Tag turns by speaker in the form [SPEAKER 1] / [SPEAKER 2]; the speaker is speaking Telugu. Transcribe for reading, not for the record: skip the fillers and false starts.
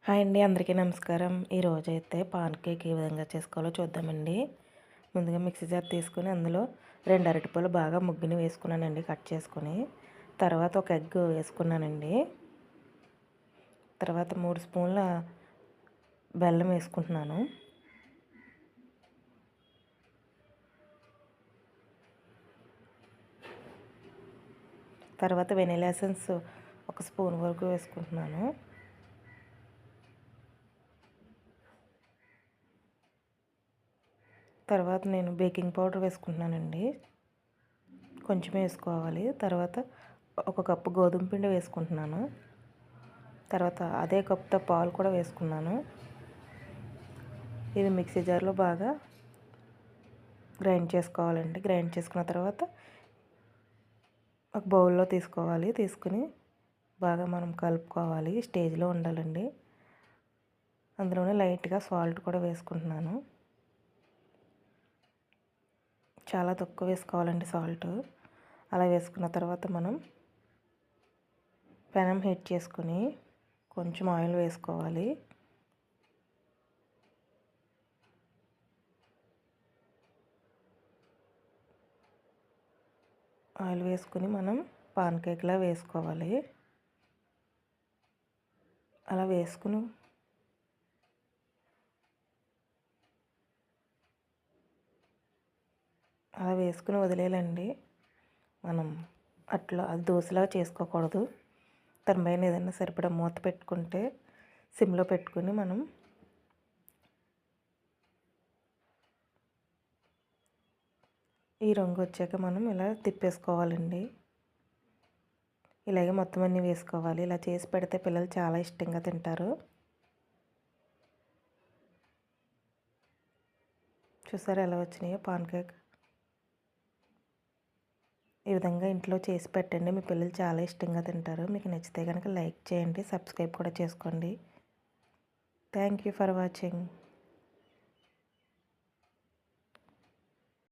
[SPEAKER 1] హాయ్ అండి, అందరికీ నమస్కారం. ఈరోజైతే పాన్ కేక్ ఏ విధంగా చేసుకోవాలో చూద్దామండి. ముందుగా మిక్సీ జార్ తీసుకొని అందులో 2 అరటిపళ్ళు బాగా ముగ్గిని వేసుకున్నానండి, కట్ చేసుకొని. తర్వాత ఒక ఎగ్ వేసుకున్నానండి. తర్వాత 3 స్పూన్ల బెల్లం వేసుకుంటున్నాను. తర్వాత వెనిలా ఎసెన్స్ 1 స్పూన్ వరకు వేసుకుంటున్నాను. తర్వాత నేను బేకింగ్ పౌడర్ వేసుకుంటున్నానండి, కొంచెమే వేసుకోవాలి. తర్వాత 1 కప్పు గోధుమ పిండి వేసుకుంటున్నాను. తర్వాత అదే కప్తో పాలు కూడా వేసుకున్నాను. ఇది మిక్సీ జార్లో బాగా గ్రైండ్ చేసుకోవాలండి. గ్రైండ్ చేసుకున్న తర్వాత ఒక బౌల్లో తీసుకోవాలి. తీసుకుని బాగా మనం కలుపుకోవాలి. స్టేజ్లో ఉండాలండి. అందులోనే లైట్గా సాల్ట్ కూడా వేసుకుంటున్నాను. చాలా తక్కువ వేసుకోవాలండి సాల్ట్. అలా వేసుకున్న తర్వాత మనం పెనం హీట్ చేసుకుని కొంచెం ఆయిల్ వేసుకోవాలి. ఆయిల్ వేసుకుని మనం పాన్ కేక్లా వేసుకోవాలి. అలా వేసుకుని వదిలేయాలండి. మనం అట్లా అది దోశలాగా చేసుకోకూడదు. దాని పైన ఏదైనా సరిపడా మూత పెట్టుకుంటే సిమ్లో పెట్టుకుని మనం ఈ రంగు వచ్చాక మనం ఇలా తిప్పేసుకోవాలండి. ఇలాగే మొత్తం అన్నీ వేసుకోవాలి. ఇలా చేసి పెడితే పిల్లలు చాలా ఇష్టంగా తింటారు. చూసారా ఎలా వచ్చినాయో పాన్ కేక్? ఈ విధంగా ఇంట్లో చేసి పెట్టండి, మీ పిల్లలు చాలా ఇష్టంగా తింటారు. మీకు నచ్చితే కనుక లైక్ చేయండి, సబ్స్క్రైబ్ కూడా చేసుకోండి. Thank you for watching.